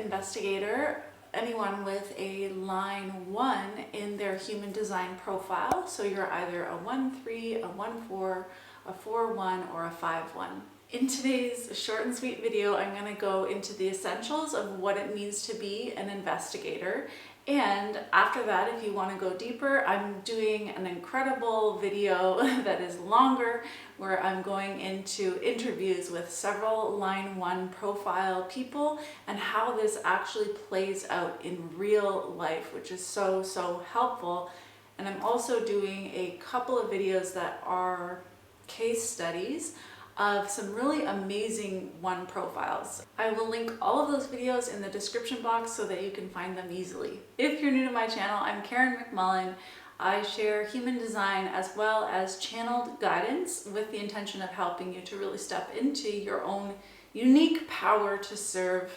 investigator, anyone with a line 1 in their human design profile. So you're either a 1-3, a 1-4, a 4-1, or a 5-1. In today's short and sweet video, I'm going to go into the essentials of what it means to be an investigator. And after that, if you want to go deeper, I'm doing an incredible video that is longer, where I'm going into interviews with several line 1 profile people and how this actually plays out in real life, which is so helpful. And I'm also doing a couple of videos that are case studies of some really amazing 1 profiles. I will link all of those videos in the description box so that you can find them easily. If you're new to my channel, I'm Karen McMullen. I share human design as well as channeled guidance with the intention of helping you to really step into your own unique power to serve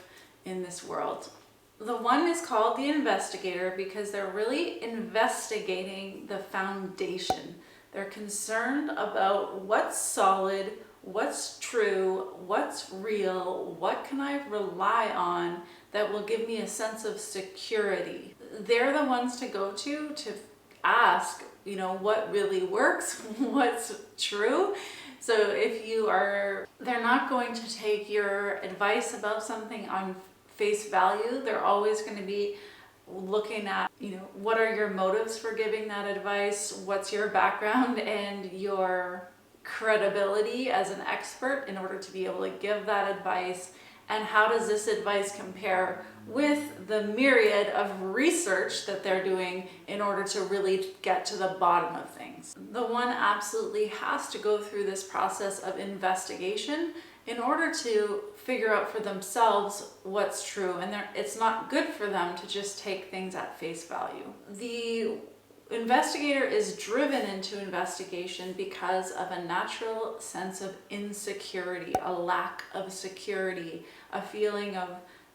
in this world. The 1 is called the investigator because they're really investigating the foundation. They're concerned about what's solid, what's true, what's real, what can I rely on that will give me a sense of security. They're the ones to go to ask, what really works, what's true. So if they're not going to take your advice about something on face value. They're always going to be looking at, what are your motives for giving that advice? What's your background and your credibility as an expert in order to be able to give that advice, and how does this advice compare with the myriad of research that they're doing in order to really get to the bottom of things. The 1 absolutely has to go through this process of investigation in order to figure out for themselves what's true, and it's not good for them to just take things at face value. The investigator is driven into investigation because of a natural sense of insecurity, a lack of security, a feeling of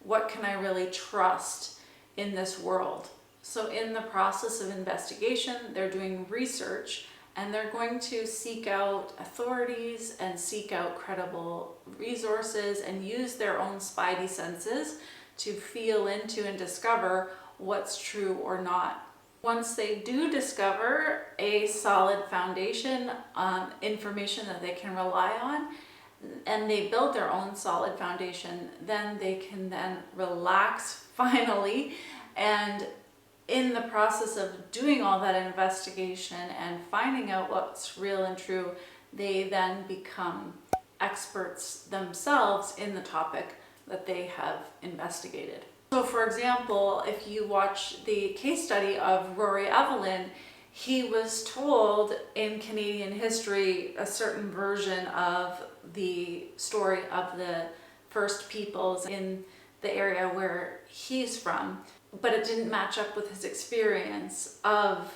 what can I really trust in this world. So in the process of investigation, they're doing research and they're going to seek out authorities and seek out credible resources and use their own spidey senses to feel into and discover what's true or not. Once they do discover a solid foundation, information that they can rely on, and they build their own solid foundation, then they can then relax finally. And in the process of doing all that investigation and finding out what's real and true, they then become experts themselves in the topic that they have investigated. So for example, if you watch the case study of Rory Evelyn, he was told in Canadian history a certain version of the story of the First Peoples in the area where he's from, but it didn't match up with his experience of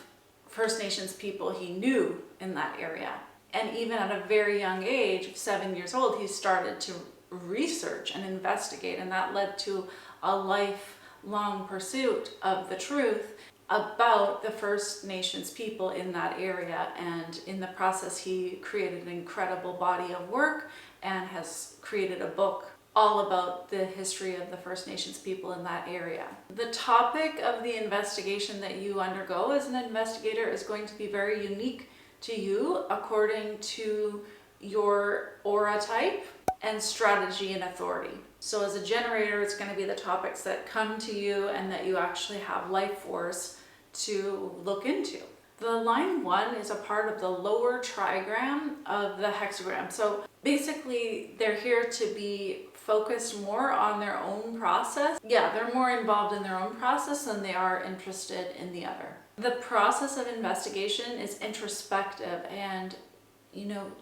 First Nations people he knew in that area. And even at a very young age, 7 years old, he started to research and investigate, and that led to a lifelong pursuit of the truth about the First Nations people in that area. And in the process, he created an incredible body of work and has created a book all about the history of the First Nations people in that area. The topic of the investigation that you undergo as an investigator is going to be very unique to you according to your aura type and strategy and authority. So as a generator, it's going to be the topics that come to you and that you actually have life force to look into. The line 1 is a part of the lower trigram of the hexagram. So basically, they're here to be focused more on their own process. Yeah, they're more involved in their own process than they are interested in the other. The process of investigation is introspective, and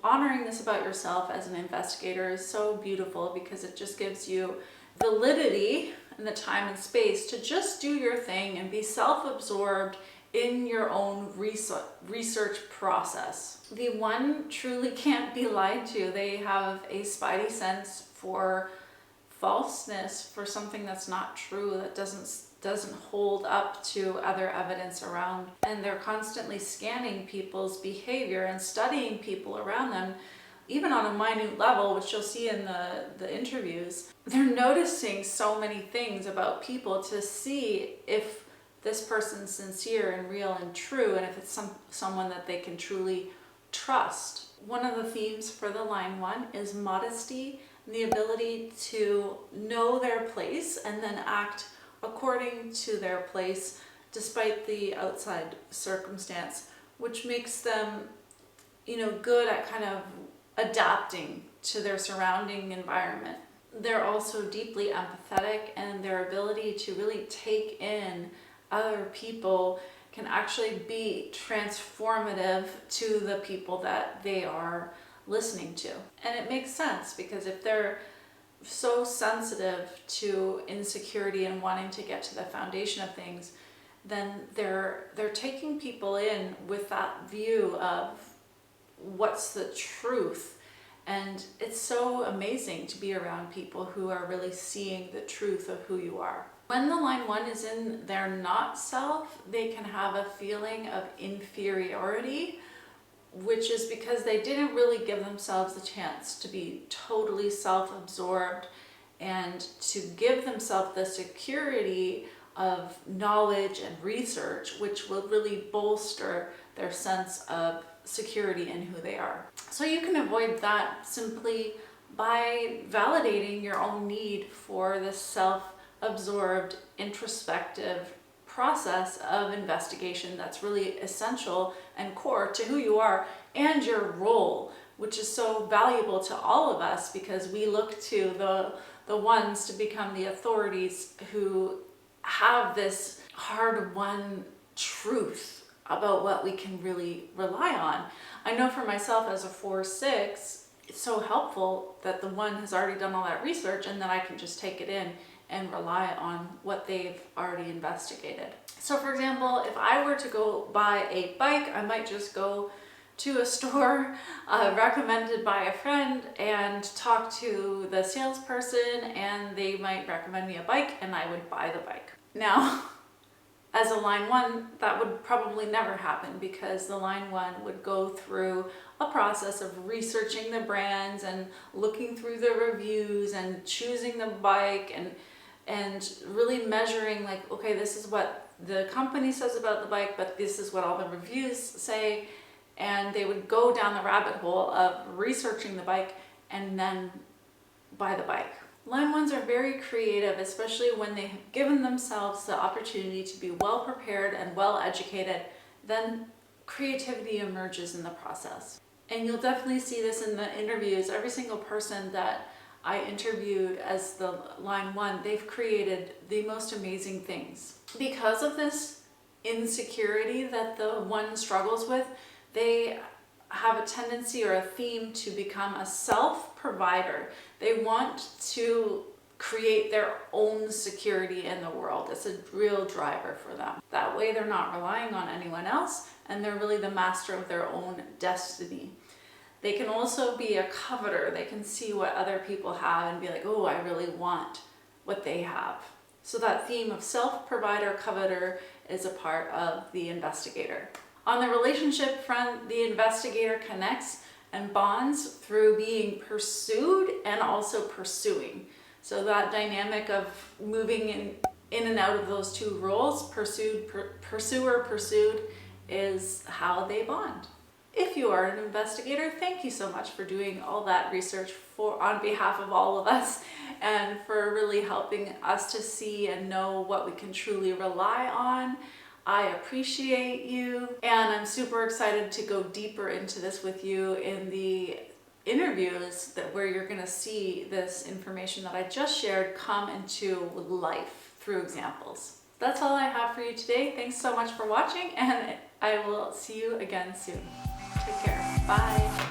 honoring this about yourself as an investigator is so beautiful because it just gives you validity and the time and space to just do your thing and be self-absorbed in your own research process. The 1 truly can't be lied to. They have a spidey sense for falseness, for something that's not true, that doesn't hold up to other evidence around. And they're constantly scanning people's behavior and studying people around them even on a minute level, which you'll see in the interviews, they're noticing so many things about people to see if this person's sincere and real and true, and if it's someone that they can truly trust. One of the themes for the line 1 is modesty, and the ability to know their place and then act according to their place despite the outside circumstance, which makes them, good at kind of adapting to their surrounding environment. They're also deeply empathetic, and their ability to really take in other people can actually be transformative to the people that they are listening to. And it makes sense, because if they're so sensitive to insecurity and wanting to get to the foundation of things, then they're taking people in with that view of what's the truth. And it's so amazing to be around people who are really seeing the truth of who you are. When the line 1 is in their not self, they can have a feeling of inferiority, which is because they didn't really give themselves the chance to be totally self-absorbed and to give themselves the security of knowledge and research, which will really bolster their sense of security in who they are. So you can avoid that simply by validating your own need for this self-absorbed, introspective process of investigation that's really essential and core to who you are and your role, which is so valuable to all of us, because we look to the ones to become the authorities who have this hard-won truth about what we can really rely on. I know for myself as a 4/6, it's so helpful that the 1 has already done all that research, and then I can just take it in and rely on what they've already investigated. So for example, if I were to go buy a bike, I might just go to a store recommended by a friend and talk to the salesperson, and they might recommend me a bike, and I would buy the bike. Now, as a line 1, that would probably never happen, because the line 1 would go through a process of researching the brands and looking through the reviews and choosing the bike and really measuring, like, okay, this is what the company says about the bike, but this is what all the reviews say. And they would go down the rabbit hole of researching the bike and then buy the bike. Line 1s are very creative, especially when they have given themselves the opportunity to be well prepared and well educated. Then creativity emerges in the process. And you'll definitely see this in the interviews. Every single person that I interviewed as the line 1, they've created the most amazing things. Because of this insecurity that the 1 struggles with, they have a tendency or a theme to become a self-provider. They want to create their own security in the world. It's a real driver for them. That way they're not relying on anyone else, and they're really the master of their own destiny. They can also be a coveter. They can see what other people have and be like, oh, I really want what they have. So that theme of self-provider, coveter is a part of the investigator. On the relationship front, the investigator connects and bonds through being pursued and also pursuing. So that dynamic of moving in and out of those 2 roles, pursuer, pursued, is how they bond. If you are an investigator, thank you so much for doing all that research on behalf of all of us, and for really helping us to see and know what we can truly rely on. I appreciate you, and I'm super excited to go deeper into this with you in the interviews where you're going to see this information that I just shared come into life through examples. That's all I have for you today. Thanks so much for watching, and I will see you again soon. Take care. Bye.